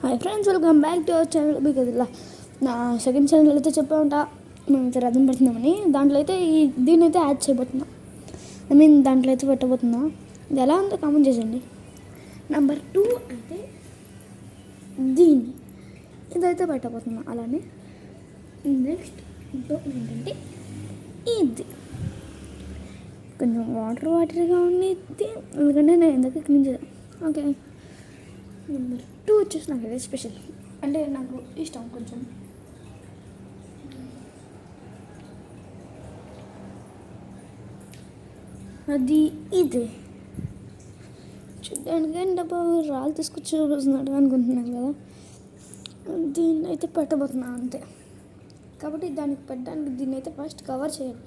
Hi friends, welcome back to our channel. మీకు ఇలా నా సెకండ్ ఛానల్ అయితే చెప్పా ఉంటా మేమైతే రథం పెడుతున్నామని. దాంట్లో అయితే దీన్ని అయితే యాడ్ చేయబోతున్నా. దాంట్లో అయితే పెట్టబోతున్నా. ఇది ఎలా ఉందో కామెంట్ చేయండి. నెంబర్ 2 అయితే దీన్ని ఇదైతే పెట్టబోతున్నా. అలానే నెక్స్ట్ ఏంటంటే ఇది కొంచెం వాటర్గా ఉంది, ఎందుకంటే నేను ఎందుకు క్లీన్ చేద్దాం. ఓకే, నెంబర్ 2 వచ్చేసి నాకు అదే స్పెషల్, అంటే నాకు ఇష్టం కొంచెం. అది ఇదే చూడడానికి డబ్బా రాళ్ళు తీసుకొచ్చి చూస్తున్నాడు అనుకుంటున్నాను కదా. దీన్ని అయితే పెట్టబోతున్నా అంతే. కాబట్టి దానికి పెట్టడానికి దీన్ని అయితే ఫస్ట్ కవర్ చేయాలి.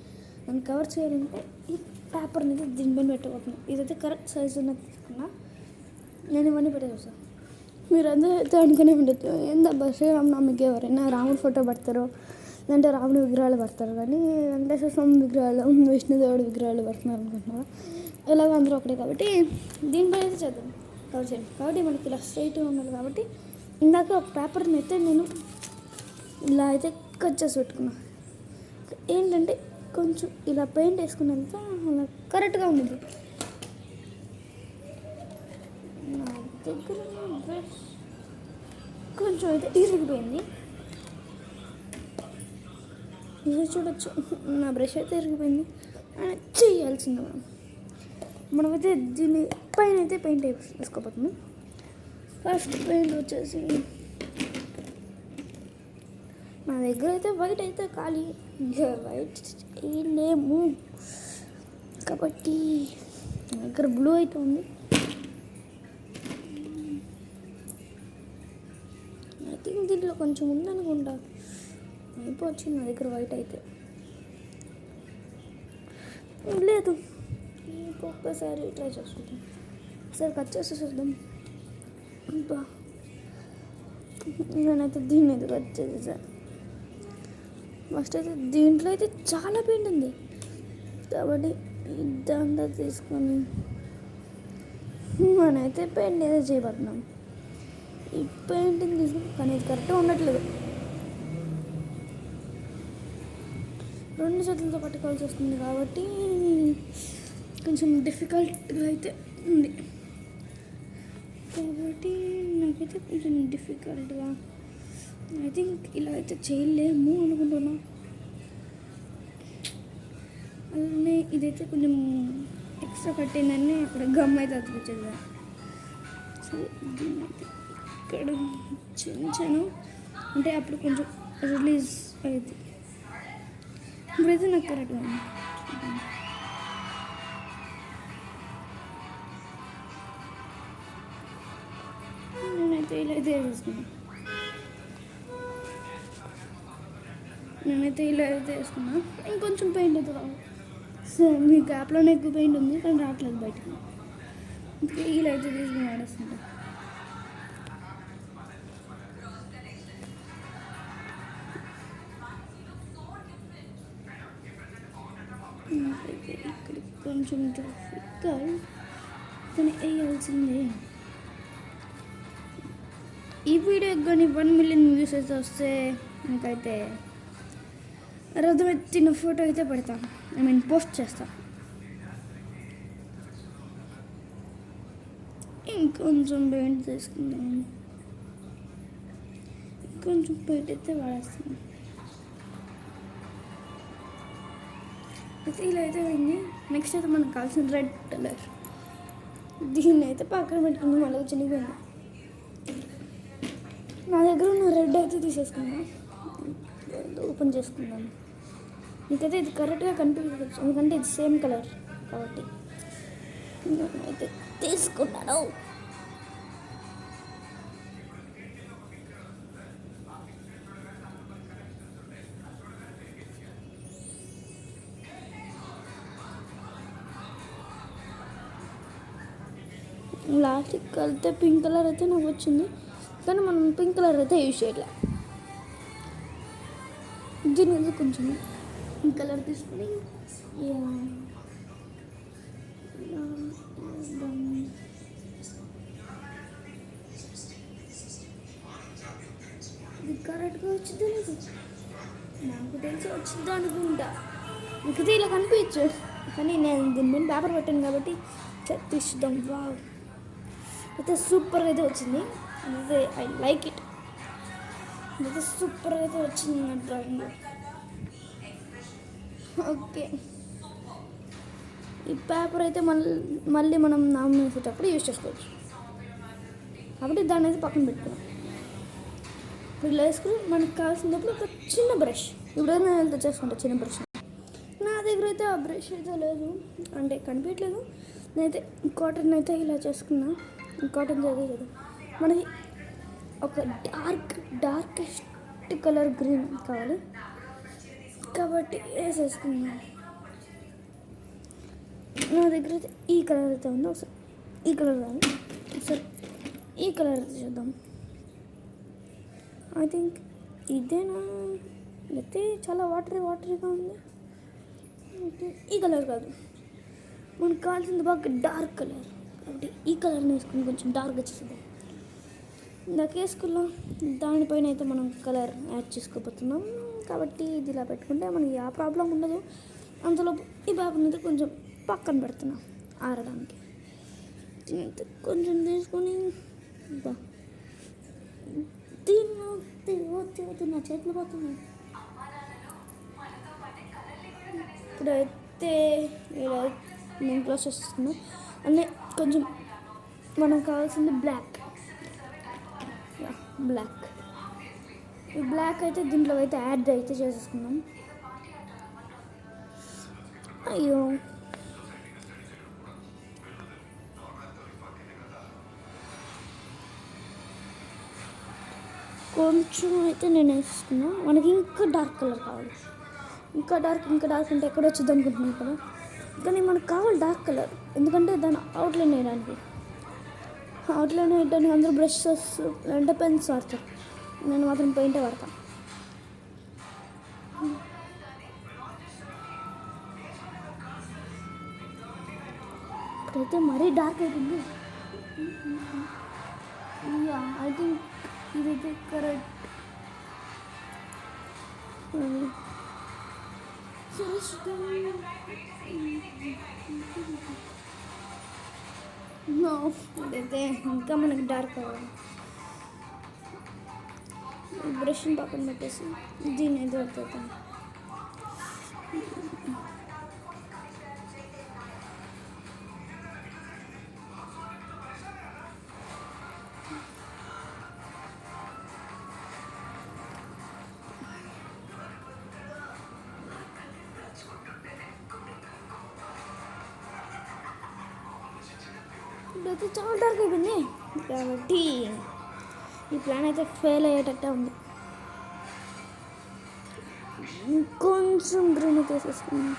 దాన్ని కవర్ చేయాలంటే ఈ పేపర్ని అయితే దీనిపైన పెట్టబోతున్నాను. ఇదైతే కరెక్ట్ సైజు ఉన్నది తీసుకున్నా. నేను ఇవన్నీ పెట్టేస్తాను. మీరు అందరూ అయితే అనుకునే ఉండొచ్చు, ఏందబ్బా శ్రీరామనవమికి ఎవరైనా రాముడి ఫోటో పెడతారు, లేదంటే రాముడి విగ్రహాలు పెడతారు, కానీ వెంకటేశ్వర స్వామి విగ్రహాలు, విష్ణుదేవుడి విగ్రహాలు పెడుతున్నారు అనుకుంటున్నారు. ఎలాగో అందరూ ఒకటే కాబట్టి దీనిపైన అయితే చేద్దాం, కవర్ చేయండి. కాబట్టి మనకి ఇలా స్ట్రైట్గా ఉండాలి. కాబట్టి ఇందాక ఒక పేపర్ని అయితే నేను ఇలా అయితే కట్ చేసి పెట్టుకున్నా. ఏంటంటే కొంచెం ఇలా పెయింట్ వేసుకున్నంత అలా కరెక్ట్గా ఉంది. నా దగ్గర బ్రష్ కొంచెం అయితే ఇరిగిపోయింది, ఇది చూడొచ్చు. నా బ్రష్ అయితే ఇరిగిపోయింది, చేయాల్సింది మనమైతే దీని పైన అయితే పెయింట్ వేసుకోబోతున్నాం. ఫస్ట్ పెయింట్ వచ్చేసి నా దగ్గర అయితే వైట్ అయితే ఖాళీ, ఇంకా వైట్ లేము కాబట్టి నా దగ్గర బ్లూ అయితే ఉంది. ఐ థింక్ దీంట్లో కొంచెం ఉందనుకుంటా, అయిపోవచ్చు నా దగ్గర వైట్ అయితే లేదు. ఇంకొకసారి ట్రై చేసుకుంటాం, ఒకసారి కట్ చేసి చూద్దాం. ఇంకా నేనైతే దీన్ని అయితే కట్ చేసేసాను. ఫస్ట్ అయితే దీంట్లో అయితే చాలా పెయింట్ ఉంది కాబట్టి ఇదంతా తీసుకొని మనమైతే పెయింట్ ఏదో చేయబోతున్నాం. ఈ పెయింటింగ్ తీసుకుని కానీ ఇది కరెక్ట్గా ఉండట్లేదు, రెండు చేతులతో పట్టుకోవాల్సి వస్తుంది కాబట్టి కొంచెం డిఫికల్ట్గా అయితే ఉంది. కాబట్టి నాకైతే కొంచెం డిఫికల్ట్గా, ఐ థింక్ ఇలా అయితే చేయలేము అనుకుంటున్నా. అలానే ఇదైతే కొంచెం ఎక్స్ట్రా కట్టిందని అక్కడ గమ్ అయితే అతికించేది. సో దీన్ని అయితే ఇక్కడ చించాను, అంటే అప్పుడు కొంచెం రిలీజ్ అయింది. ఇప్పుడైతే నాకు కరెక్ట్గా ఉంది. నేనైతే ఇలా అయితే వేసుకున్నాను. ఇంకొంచెం పెయింట్ అయితే రావు. సో మీ గ్యాప్లోనే ఎక్కువ పెయింట్ ఉంది కానీ రావట్లేదు బయటకు, అందుకే ఇలా అయితే తీసుకుని వాడేస్తుంటా. ఇక్కడ కొంచెం డిఫికల్ట్ కానీ వేయాల్సిందే. ఈ వీడియోకి కానీ 1 మిలియన్ వ్యూస్ అయితే వస్తే నాకైతే రథం ఎత్తిన ఫోటో అయితే పెడతాను, పోస్ట్ చేస్తాను. ఇంకొంచెం పెయింట్ తీసుకుందాం, కొంచెం పెయింట్ అయితే వాడేస్తాను. అయితే ఇలా అయితే అయింది. నెక్స్ట్ అయితే మనకు కావాల్సిన రెడ్ కలర్, దీన్ని అయితే పక్కన పెట్టుకున్నాం. అలాగే చిన్నపోయింది. నా దగ్గర ఉన్న రెడ్ అయితే తీసేసుకున్నాను, ఓపెన్ చేసుకున్నాను. మీకైతే ఇది కరెక్ట్గా కనిపించవచ్చు ఎందుకంటే ఇది సేమ్ కలర్ కాబట్టి. అయితే తీసుకున్నాను. లాస్ట్కి కలితే పింక్ కలర్ అయితే నాకు వచ్చింది, కానీ మనం పింక్ కలర్ అయితే యూజ్ చేయట్లే. దీని మీద కొంచెం పింక్ కలర్ తీసుకుని ఇది కరెక్ట్గా వచ్చిందో లేదు, నాకు తెలిసి వచ్చిందో అనుకుంటా. మిగతా ఇలా కనిపించు, కానీ నేను దీని మీద పేపర్ పెట్టాను కాబట్టి తీసిద్దాం. వావ్, అయితే సూపర్గా అయితే వచ్చింది. అయితే ఐ లైక్ ఇట్. అయితే సూపర్గా అయితే వచ్చింది నా డ్రాయింగ్. ఓకే, ఈ పేపర్ అయితే మళ్ళీ మనం నామం వేసేటప్పుడు యూజ్ చేసుకోవచ్చు కాబట్టి దాన్ని అయితే పక్కన పెట్టుకున్నాం. ఇలా వేసుకుని మనకు కావాల్సినప్పుడు ఒక చిన్న బ్రష్, ఇప్పుడైనా నేను తెచ్చేసుకుంటా చిన్న బ్రష్. నా దగ్గర అయితే ఆ బ్రష్ అయితే లేదు, అంటే కనిపించట్లేదు. నేనైతే కాటన్ అయితే ఇలా చేసుకున్నా. కాటన్ చదివే కదా మనకి ఒక డార్కెస్ట్ కలర్ గ్రీన్ కావాలి కాబట్టి వేసేసుకున్నాను. నా దగ్గర అయితే ఈ కలర్ అయితే ఉందో, ఒకసారి ఈ కలర్ కాదు, ఒకసారి ఈ కలర్ అయితే చూద్దాం. ఐ థింక్ ఇదేనా, లేకపోతే చాలా వాటరీగా ఉంది. ఈ కలర్ కాదు, మనకు కావాల్సింది బాగా డార్క్ కలర్ కాబట్టి ఈ కలర్ని వేసుకుని కొంచెం డార్క్ వచ్చేసింది. ఇందాక వేసుకున్నాం, దానిపైన అయితే మనం కలర్ యాడ్ చేసుకోబోతున్నాం కాబట్టి ఇది ఇలా పెట్టుకుంటే మనకి ఆ ప్రాబ్లం ఉండదు. అందులో ఈ పేపర్ని అయితే కొంచెం పక్కన పెడుతున్నాం ఆరడానికి. కొంచెం తీసుకొని దీన్ని నా చేతులు పోతున్నాయి. ఇప్పుడైతే ఇలా నేను క్లోజ్ చేస్తున్నాను. అన్నీ కొంచెం మనకు కావాల్సింది బ్లాక్. ఈ బ్లాక్ అయితే దీంట్లో అయితే యాడ్ అయితే చేసేసుకున్నాం. అయ్యో, కొంచెం అయితే నేను వేసుకున్నా. మనకి ఇంకా డార్క్ కలర్ కావాలి, ఇంకా డార్క్ అంటే ఎక్కడ వచ్చింది అనుకుంటున్నాను కదా, కానీ మనకు కావాలి డార్క్ కలర్. ఎందుకంటే దాన్ని అవుట్లైన్ వేయడానికి అందరూ బ్రషెస్ అంటే పెన్స్ వాడతారు, నేను మాత్రం పెయింటే వాడతాను. ఇప్పుడైతే మరీ డార్క్ అయిపోయింది. ఐ థింక్ ఇదైతే కరెక్ట్. ఇదైతే ఇంకా మనకి డార్క్ అవ్వాలి. బ్రష్ని పక్కన పెట్టేసి దీన్ని అయితే పడుతుంది. ఇప్పుడైతే చాలా డార్క్ అయిపోయింది కాబట్టి ఈ ప్లాన్ అయితే ఫెయిల్ అయ్యేటట్టే ఉంది. కొంచెం గ్రీన్ అయితే వేసేసుకున్నాను.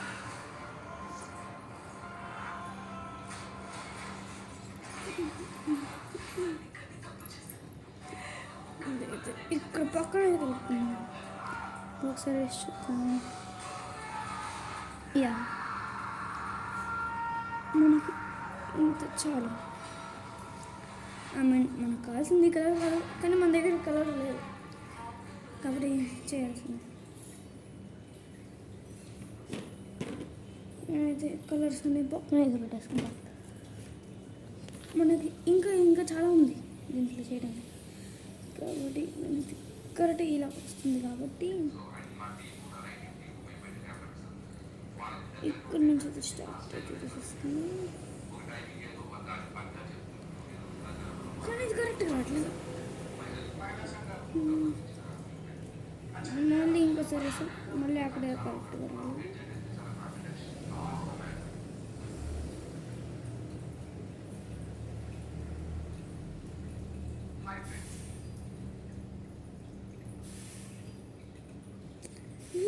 ఇక్కడ పక్కన ఒకసారి వేసి చూద్దాము. యా, మనకి ఇంత చాలు. మనకు కావాల్సింది కలర్ కాదు, కానీ మన దగ్గర కలర్ లేదు కాబట్టి చేయాల్సింది. నేనైతే కలర్స్ అన్ని పక్కన అయితే పెట్టేసుకుంటాను. మనకి ఇంకా చాలా ఉంది దీంట్లో చేయడానికి కాబట్టి కరెక్ట్ ఇలా వస్తుంది కాబట్టి ఇక్కడ నుంచి అయితే స్టార్ట్ అయితే చేసేసుకుని, కానీ ఇది కరెక్ట్ కావట్లేదు. మళ్ళీ ఇంకోసారి మళ్ళీ అక్కడే కరెక్ట్గా రావాలి.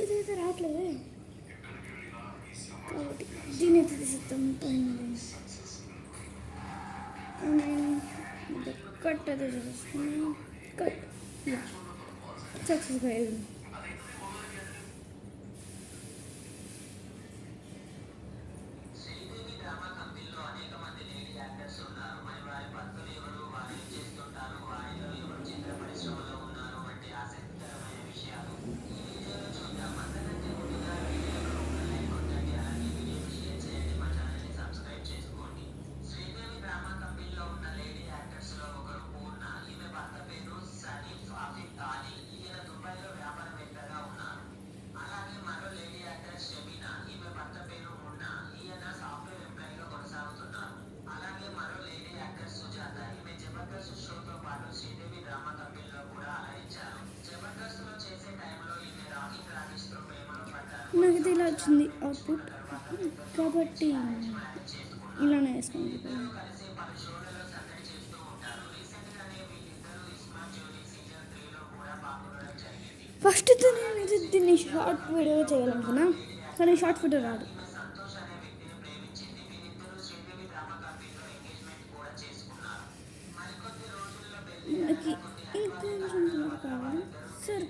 ఇదైతే రావట్లేదే కాబట్టి దీని అయితే తీసేస్తాం. కట్ అయితే చేసేస్తాను. కట్ సక్సెస్గా అయింది. ఇలా వచ్చింది అవుట్పుట్. కాబట్టి ఇలానే వేసుకోండి. ఫస్ట్ నేనైతే దీన్ని షార్ట్ వీడియో చేయాలనుకున్నా, కానీ షార్ట్ వీడియో రాదు. మనకి ఇంకొంచెం కావాలి సరే.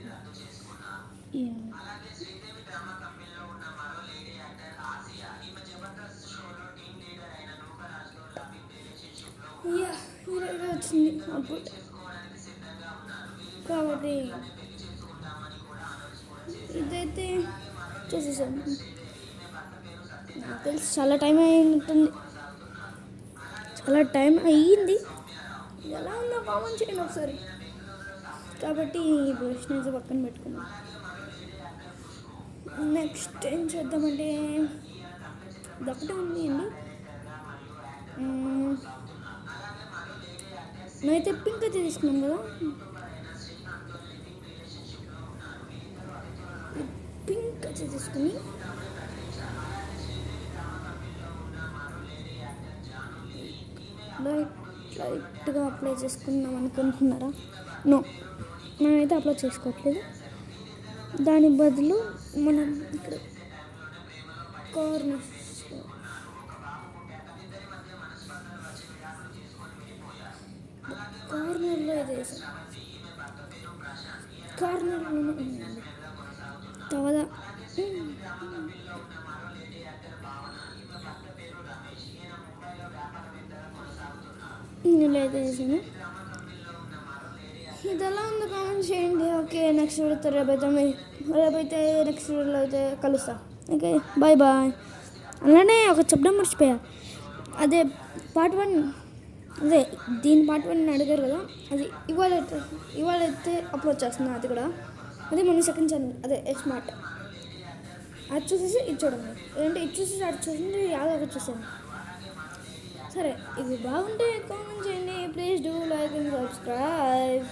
ఇలా వచ్చింది అవుట్పుట్. కాబట్టి ఇదైతే చేసేసాను. నాకు తెలిసి చాలా టైం అయింటుంది, చాలా టైం అయ్యింది. ఎలా ఉందో కామెంట్ చేయండి ఒకసారి. కాబట్టి ఈ బ్రష్ని అయితే పక్కన పెట్టుకున్నాం. నెక్స్ట్ ఏం చేద్దామంటే ఇదొకటే ఉంది అండి. నేనైతే పింక్ అయితే తీసుకున్నాం కదా, పింక్ అయితే తీసుకుని లైట్గా అప్లై చేసుకుందాం అనుకుంటున్నారా? నో, నేనైతే అప్లై చేసుకోవట్లేదు. దాని బదులు మనం ఇక్కడ కార్నర్లో అయితే వేసాం. కార్నర్లో తర్వాత ఇలా అయితే వేసాను. ఇది ఎలా ఉందో కామెంట్ చేయండి. ఓకే, నెక్స్ట్ వీడియోతో రేపైతే నెక్స్ట్ వీడియోలో అయితే కలుస్తా. Okay, bye bye. అలానే ఒక చెప్పడం మర్చిపోయా, అదే పార్ట్ 1, అదే దీని పార్ట్ 1 అడిగారు కదా, అది ఇవాళైతే అప్లోడ్ చేస్తున్నాను. అది కూడా అదే మన సెకండ్ ఛానల్, అదే స్మార్ట్. అది చూసేసి ఇది చూడండి, లేదంటే ఇది చూసేసి అది చూసింది యాదో ఒకటి చూసాను. సరే, ఇది బాగుంటే కామెంట్ చేయండి. Please do like and subscribe.